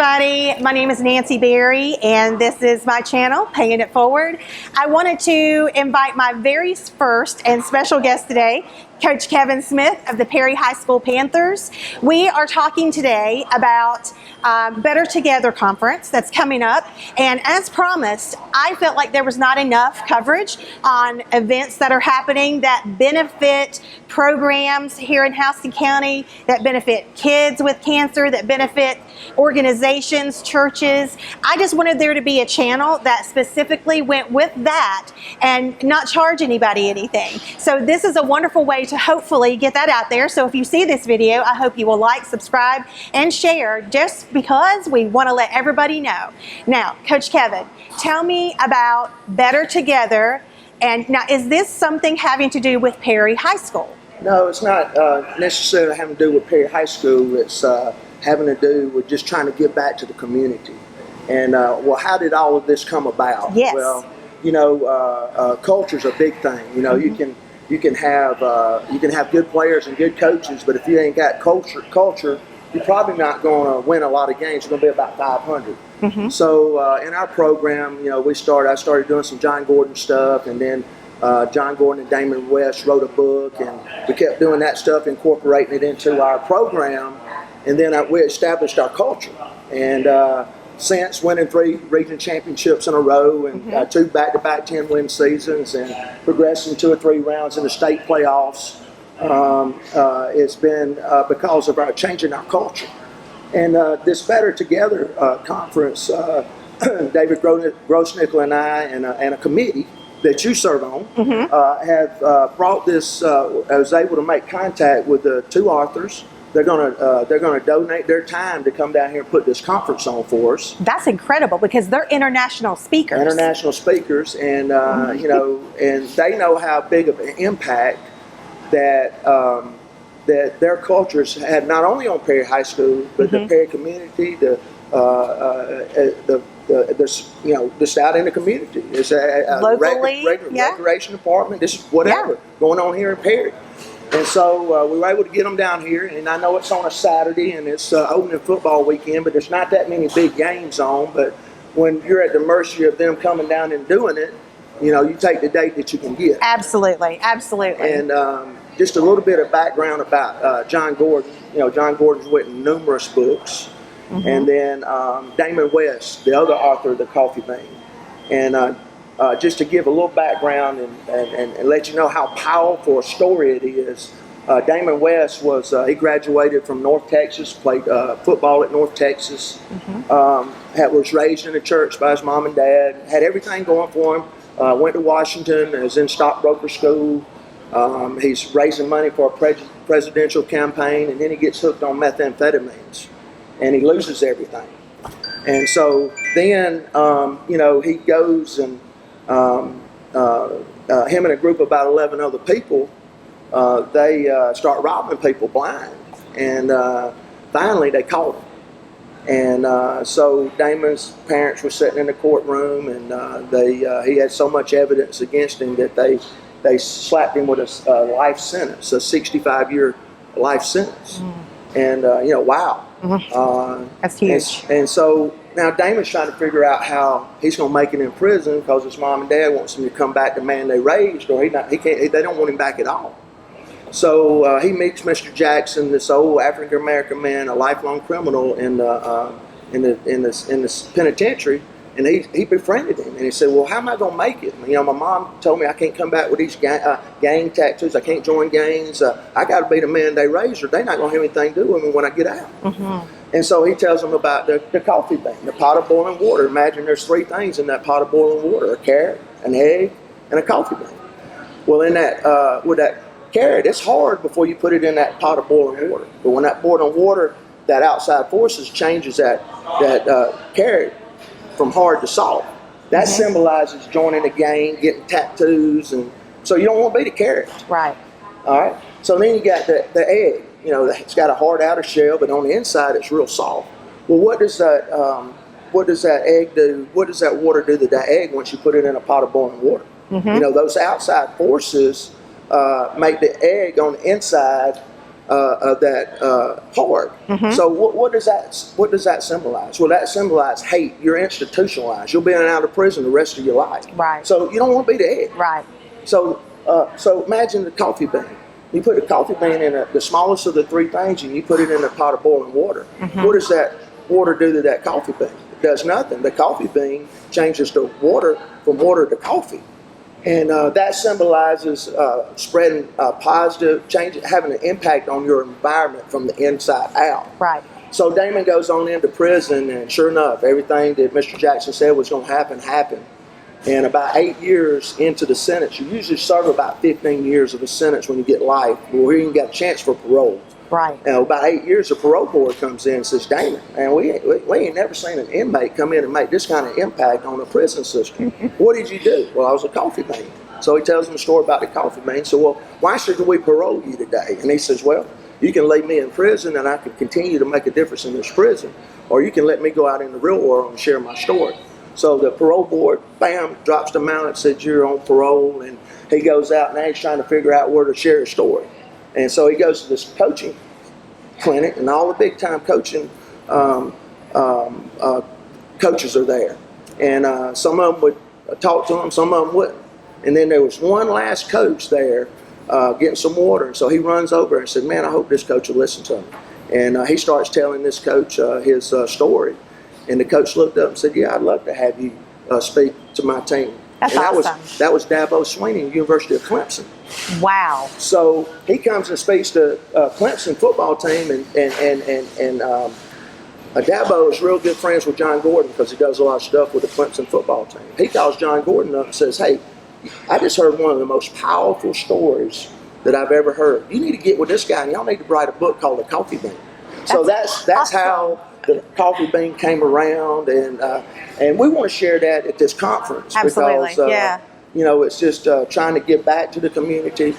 everybody. My name is Nancy Berry, and this is my channel, Paying It Forward. I wanted to invite my very first and special guest today, Coach Kevin Smith of the Perry High School Panthers. We are talking today about Better Together Conference that's coming up, and as promised, I felt like there was not enough coverage on events that are happening that benefit programs here in Houston County, that benefit kids with cancer, that benefit organizations, churches. I just wanted there to be a channel that specifically went with that and not charge anybody anything. So this is a wonderful way to hopefully get that out there. So if you see this video, I hope you will like, subscribe, and share, just because we want to let everybody know. Now, Coach Kevin, tell me about Better Together. And now, is this something having to do with Perry High School? No, it's not necessarily having to do with Perry High School. It's having to do with just trying to give back to the community. And well, how did all of this come about? Yes. Well, you know, culture's a big thing. You know, you can have good players and good coaches, but if you ain't got culture, you're probably not going to win a lot of games. You're going to be about 500. So in our program, you know, I started doing some John Gordon stuff, and then John Gordon and Damon West wrote a book, and we kept doing that stuff, incorporating it into our program, and then we established our culture. And since winning 3 region championships in a row, and 2 back-to-back 10-win seasons, and progressing 2 or 3 rounds in the state playoffs, it's been because of our changing our culture. And this Better Together conference, David Grossnickel and I, and a committee that you serve on, have brought this. I was able to make contact with the 2 authors. They're gonna donate their time to come down here and put this conference on for us. That's incredible, because they're international speakers. International speakers, and you know, and they know how big of an impact that that their cultures had, not only on Perry High School, but the Perry community, you know, just out in the community. It's a locally, recreation department. This is whatever going on here in Perry. And so we were able to get them down here, and I know it's on a Saturday, and it's opening football weekend, but there's not that many big games on. But when you're at the mercy of them coming down and doing it, you know, you take the date that you can get. Absolutely, absolutely. And just a little bit of background about John Gordon. You know, John Gordon's written numerous books. And then Damon West, the other author of The Coffee Bean. And just to give a little background and let you know how powerful a story it is, Damon West he graduated from North Texas, played football at North Texas, was raised in the church by his mom and dad, had everything going for him, went to Washington, was in stockbroker school. He's raising money for a presidential campaign, and then he gets hooked on methamphetamines, and he loses everything. And so then, you know, he goes and him and a group of about 11 other people, they start robbing people blind, and finally they caught him. And so Damon's parents were sitting in the courtroom, and he had so much evidence against him that they slapped him with a life sentence, a 65-year life sentence. And you know, wow. That's huge. And so now Damon's trying to figure out how he's going to make it in prison, because his mom and dad wants him to come back the man they raised, or he can't. They don't want him back at all. So he meets Mr. Jackson, this old African American man, a lifelong criminal in the penitentiary, and he befriended him, and he said, "Well, how am I going to make it? You know, my mom told me I can't come back with these gang tattoos. I can't join gangs. I got to be the man they raised, or they're not going to have anything to do with me when I get out." And so he tells them about the coffee bean, the pot of boiling water. Imagine there's 3 things in that pot of boiling water: a carrot, an egg, and a coffee bean. Well, in that with that carrot, it's hard before you put it in that pot of boiling water. But when that boiling water, that outside forces changes that carrot from hard to soft. That symbolizes joining a gang, getting tattoos, and so you don't want to be the carrot. Right. All right. So then you got the egg. You know, it's got a hard outer shell, but on the inside it's real soft. Well, what does that egg do? What does that water do to that egg once you put it in a pot of boiling water? You know, those outside forces make the egg on the inside of that park. So what does that symbolize? Well, that symbolizes hate. You're institutionalized. You'll be in and out of prison the rest of your life. Right. So you don't want to be there. Right. So imagine the coffee bean. You put a coffee bean in the smallest of the three things, and you put it in a pot of boiling water. What does that water do to that coffee bean? It does nothing. The coffee bean changes the water from water to coffee. And that symbolizes spreading positive change, having an impact on your environment from the inside out. Right. So Damon goes on into prison, and sure enough, everything that Mr. Jackson said was going to happen happened. And about 8 years into the sentence, you usually serve about 15 years of a sentence when you get life. Well, here you got a chance for parole. Right. And about 8 years, the parole board comes in and says, Damon, man, we ain't never seen an inmate come in and make this kind of impact on the prison system. What did you do? Well, I was a coffee bean. So he tells them a story about the coffee bean. So, well, why should we parole you today? And he says, well, you can leave me in prison and I can continue to make a difference in this prison, or you can let me go out in the real world and share my story. So the parole board, bam, drops the mount and says, you're on parole. And he goes out, and now he's trying to figure out where to share his story. And so he goes to this coaching clinic, and all the big-time coaching coaches are there. And some of them would talk to him, some of them wouldn't. And then there was one last coach there getting some water. And so he runs over and said, man, I hope this coach will listen to him. And he starts telling this coach his story. And the coach looked up and said, yeah, I'd love to have you speak to my team. That's and awesome. That was Dabo Swinney, University of Clemson. Wow. So he comes and speaks to Clemson football team, and Dabo is real good friends with John Gordon because he does a lot of stuff with the Clemson football team. He calls John Gordon up and says, hey, I just heard one of the most powerful stories that I've ever heard. You need to get with this guy, and y'all need to write a book called The Coffee Bean. So that's awesome. how the coffee bean came around, and we want to share that at this conference. Absolutely, because, yeah. You know, it's just trying to give back to the community.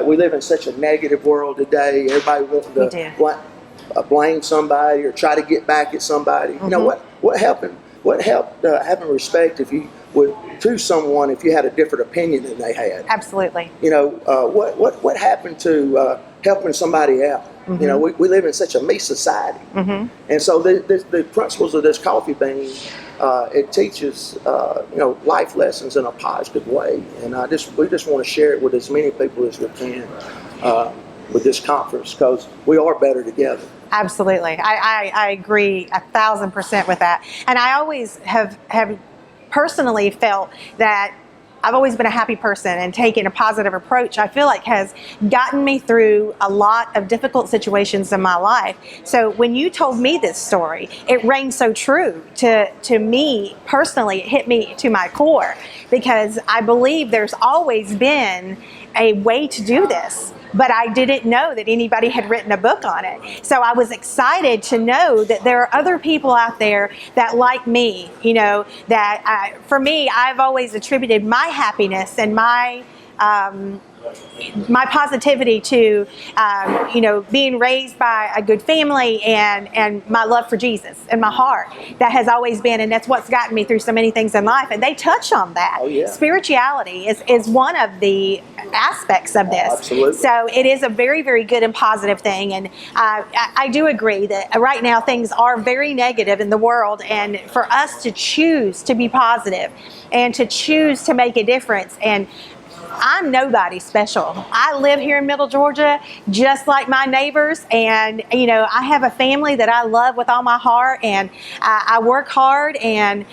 We live in such a negative world today. Everybody wants to blame somebody or try to get back at somebody. You know what helped having respect if you would to someone if you had a different opinion than they had. Absolutely. You know what happened to helping somebody out. You know, we live in such a me society, and so the principles of this coffee bean, it teaches life lessons in a positive way, and we just want to share it with as many people as we can with this conference because we are better together. Absolutely, I agree 1,000% with that, and I always have personally felt that I've always been a happy person, and taking a positive approach, I feel like has gotten me through a lot of difficult situations in my life. So when you told me this story, it rang so true to me personally. It hit me to my core because I believe there's always been a way to do this, but I didn't know that anybody had written a book on it. So I was excited to know that there are other people out there that like me, for me, I've always attributed my happiness and my positivity to, being raised by a good family and my love for Jesus in my heart. That has always been, and that's what's gotten me through so many things in life. And they touch on that. Oh, yeah. Spirituality is one of the aspects of this. Absolutely. So it is a very, very good and positive thing. And I do agree that right now things are very negative in the world. And for us to choose to be positive and to choose to make a difference, and I'm nobody special. I live here in Middle Georgia just like my neighbors, and I have a family that I love with all my heart, and I work hard, and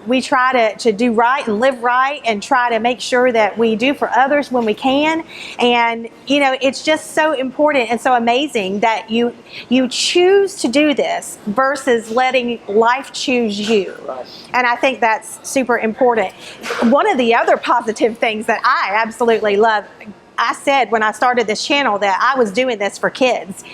we try to do right and live right and try to make sure that we do for others when we can. And it's just so important and so amazing that you choose to do this versus letting life choose you. Right. And I think that's super important. One of the other positive things that I absolutely love, I said when I started this channel that I was doing this for kids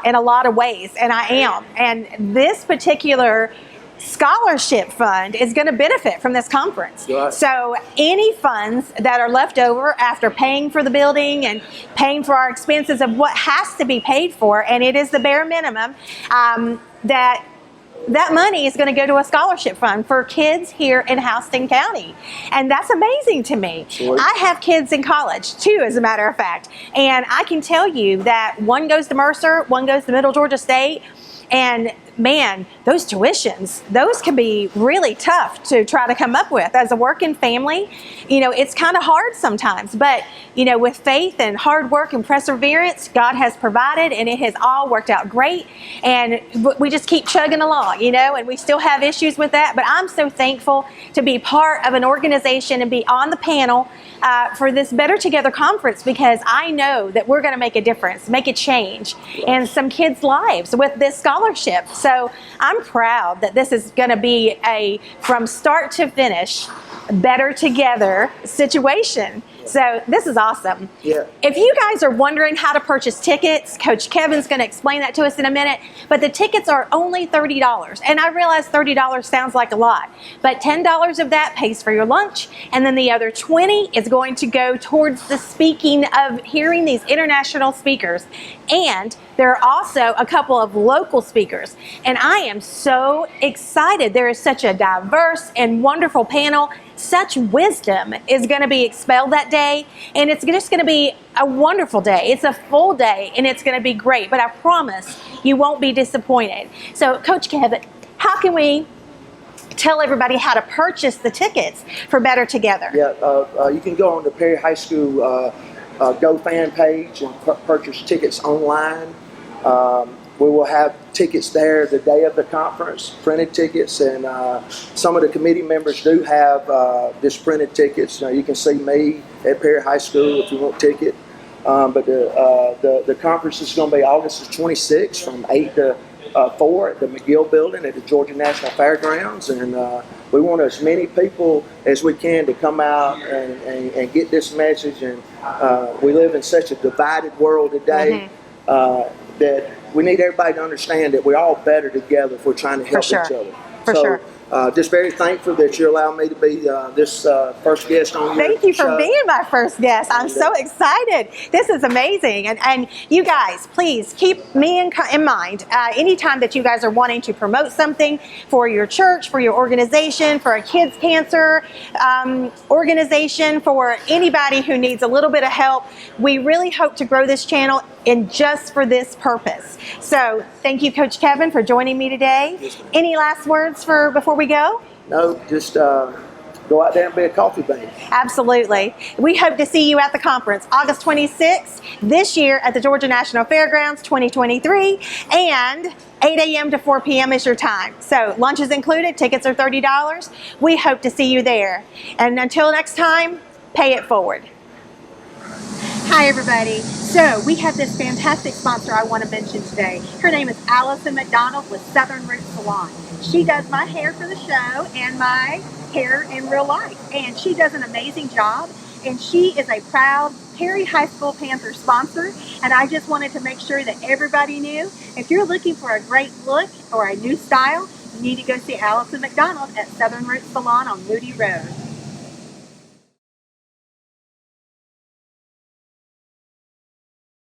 in a lot of ways, and I am. And this particular scholarship fund is going to benefit from this conference. Right. So any funds that are left over after paying for the building and paying for our expenses of what has to be paid for, and it is the bare minimum, that that money is going to go to a scholarship fund for kids here in Houston County. And that's amazing to me. Sure. I have kids in college too, as a matter of fact. And I can tell you that one goes to Mercer, one goes to Middle Georgia State. And man, those tuitions, those can be really tough to try to come up with. As a working family, you know, it's kind of hard sometimes, but you know, with faith and hard work and perseverance, God has provided, and it has all worked out great. And we just keep chugging along, you know, and we still have issues with that, but I'm so thankful to be part of an organization and be on the panel for this Better Together conference, because I know that we're going to make a difference, make a change in some kids' lives with this scholarship. So I'm proud that this is going to be a from start to finish Better Together situation. So this is awesome. Yeah. If you guys are wondering how to purchase tickets, Coach Kevin's going to explain that to us in a minute, but the tickets are only $30. And I realize $30 sounds like a lot, but $10 of that pays for your lunch, and then the other $20 is going to go towards the speaking of hearing these international speakers. And there are also a couple of local speakers, and I am so excited. There is such a diverse and wonderful panel. Such wisdom is going to be expelled that day, and it's just going to be a wonderful day. It's a full day, and it's going to be great, but I promise you won't be disappointed. So, Coach Kevin, how can we tell everybody how to purchase the tickets for Better Together? Yeah, you can go on the Perry High School Go fan page and purchase tickets online. We will have tickets there the day of the conference, printed tickets, and some of the committee members do have just printed tickets. You can see me at Perry High School if you want a ticket. But the conference is going to be August 26th from 8 to 4 at the McGill Building at the Georgia National Fairgrounds, and we want as many people as we can to come out and get this message. And we live in such a divided world today that we need everybody to understand that we're all better together if we're trying to help each other. For sure. Just very thankful that you allow me to be this first guest on your Thank you for show. being my first guest. I'm so excited. This is amazing. And you guys, please keep me in mind anytime that you guys are wanting to promote something for your church, for your organization, for a kids cancer organization, for anybody who needs a little bit of help. We really hope to grow this channel and just for this purpose. So thank you, Coach Kevin, for joining me today. Yes, any last words before we go? No, just go out there and be a coffee bean. Absolutely. We hope to see you at the conference August 26th this year at the Georgia National Fairgrounds 2023, and 8 a.m. to 4 p.m. is your time. So lunch is included, tickets are $30. We hope to see you there. And until next time, pay it forward. Hi everybody. So we have this fantastic sponsor I want to mention today. Her name is Allison McDonald with Southern Roots Salon. She does my hair for the show and my hair in real life. And she does an amazing job. And she is a proud Perry High School Panther sponsor. And I just wanted to make sure that everybody knew, if you're looking for a great look or a new style, you need to go see Allison McDonald at Southern Roots Salon on Moody Road.